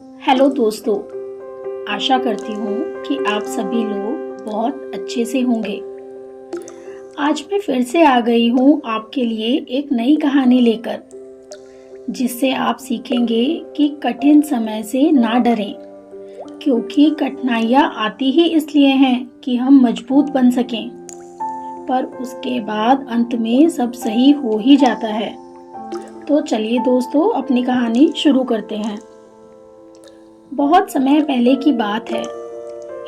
Hello दोस्तों, आशा करती हूँ कि आप सभी लोग बहुत अच्छे से होंगे। आज मैं फिर से आ गई हूँ आपके लिए एक नई कहानी लेकर, जिससे आप सीखेंगे कि कठिन समय से ना डरें, क्योंकि कठिनाइयाँ आती ही इसलिए हैं कि हम मजबूत बन सकें। पर उसके बाद अंत में सब सही हो ही जाता है। तो चलिए दोस्तों, अपनी कहानी शुरू करते हैं। बहुत समय पहले की बात है।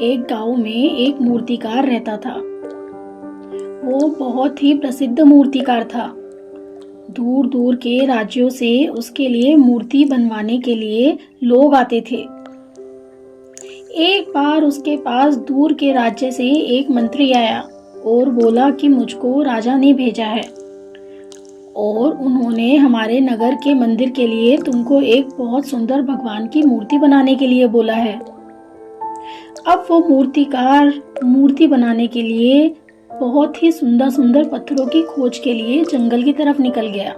एक गांव में एक मूर्तिकार रहता था। वो बहुत ही प्रसिद्ध मूर्तिकार था। दूर दूर के राज्यों से उसके लिए मूर्ति बनवाने के लिए लोग आते थे। एक बार उसके पास दूर के राज्य से एक मंत्री आया और बोला कि मुझको राजा ने भेजा है और उन्होंने हमारे नगर के मंदिर के लिए तुमको एक बहुत सुंदर भगवान की मूर्ति बनाने के लिए बोला है। अब वो मूर्तिकार मूर्ति बनाने के लिए बहुत ही सुंदर सुंदर पत्थरों की खोज के लिए जंगल की तरफ निकल गया।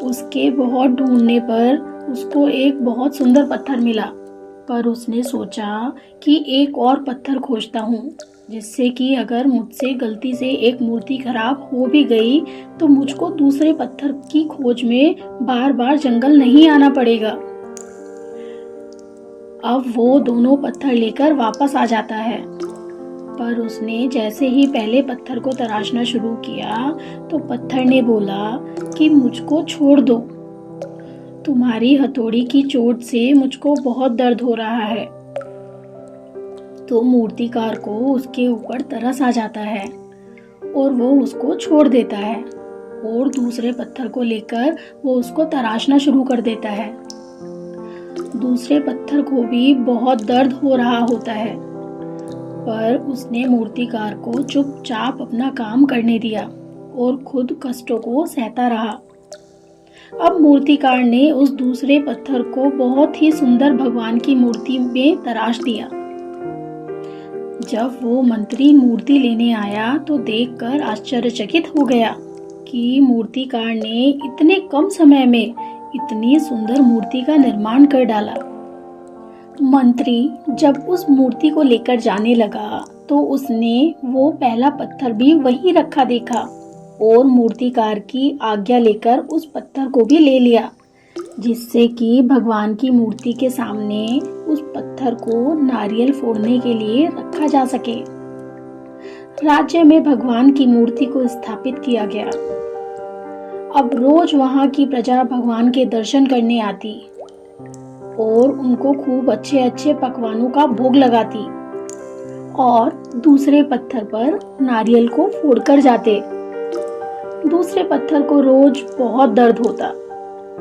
उसके बहुत ढूंढने पर उसको एक बहुत सुंदर पत्थर मिला, पर उसने सोचा कि एक और पत्थर खोजता हूँ, जिससे कि अगर मुझसे गलती से एक मूर्ति खराब हो भी गई तो मुझको दूसरे पत्थर की खोज में बार बार जंगल नहीं आना पड़ेगा। अब वो दोनों पत्थर लेकर वापस आ जाता है, पर उसने जैसे ही पहले पत्थर को तराशना शुरू किया तो पत्थर ने बोला कि मुझको छोड़ दो, तुम्हारी हथौड़ी की चोट से मुझको बहुत दर्द हो रहा है। तो मूर्तिकार को उसके ऊपर तरस आ जाता है और वो उसको छोड़ देता है और दूसरे पत्थर को लेकर वो उसको तराशना शुरू कर देता है। दूसरे पत्थर को भी बहुत दर्द हो रहा होता है, पर उसने मूर्तिकार को चुपचाप अपना काम करने दिया और खुद कष्टों को सहता रहा। अब मूर्तिकार ने उस दूसरे पत्थर को बहुत ही सुंदर भगवान की मूर्ति में तराश दिया। जब वो मंत्री मूर्ति लेने आया तो देखकर आश्चर्यचकित हो गया कि मूर्तिकार ने इतने कम समय में इतनी सुंदर मूर्ति का निर्माण कर डाला। मंत्री जब उस मूर्ति को लेकर जाने लगा तो उसने वो पहला पत्थर भी वहीं रखा देखा और मूर्तिकार की आज्ञा लेकर उस पत्थर को भी ले लिया, जिससे कि भगवान की मूर्ति के सामने उस पत्थर को नारियल फोड़ने के लिए रखा जा सके। राज्य में भगवान की मूर्ति को स्थापित किया गया। अब रोज वहां की प्रजा भगवान के दर्शन करने आती और उनको खूब अच्छे अच्छे पकवानों का भोग लगाती और दूसरे पत्थर पर नारियल को फोड़कर जाते। दूसरे पत्थर को रोज बहुत दर्द होता।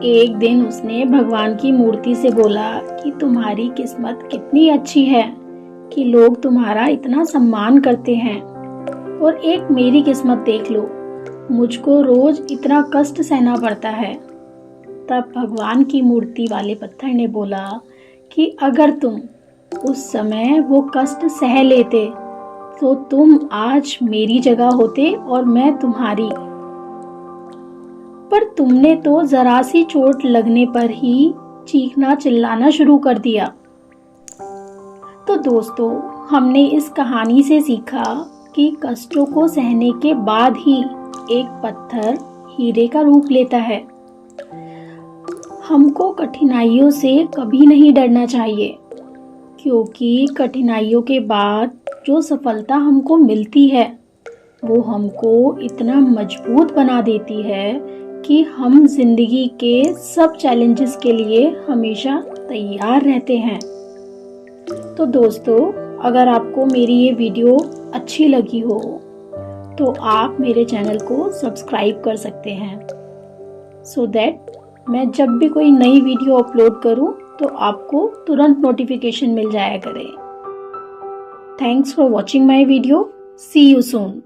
एक दिन उसने भगवान की मूर्ति से बोला कि तुम्हारी किस्मत कितनी अच्छी है कि लोग तुम्हारा इतना सम्मान करते हैं, और एक मेरी किस्मत देख लो, मुझको रोज इतना कष्ट सहना पड़ता है। तब भगवान की मूर्ति वाले पत्थर ने बोला कि अगर तुम उस समय वो कष्ट सह लेते तो तुम आज मेरी जगह होते और मैं तुम्हारी, पर तुमने तो जरा सी चोट लगने पर ही चीखना चिल्लाना शुरू कर दिया। तो दोस्तों, हमने इस कहानी से सीखा कि कष्टों को सहने के बाद ही एक पत्थर हीरे का रूप लेता है। हमको कठिनाइयों से कभी नहीं डरना चाहिए, क्योंकि कठिनाइयों के बाद जो सफलता हमको मिलती है वो हमको इतना मजबूत बना देती है कि हम जिंदगी के सब चैलेंजेस के लिए हमेशा तैयार रहते हैं। तो दोस्तों, अगर आपको मेरी ये वीडियो अच्छी लगी हो तो आप मेरे चैनल को सब्सक्राइब कर सकते हैं, सो दैट मैं जब भी कोई नई वीडियो अपलोड करूं तो आपको तुरंत नोटिफिकेशन मिल जाया करे। Thanks for watching my video. See you soon.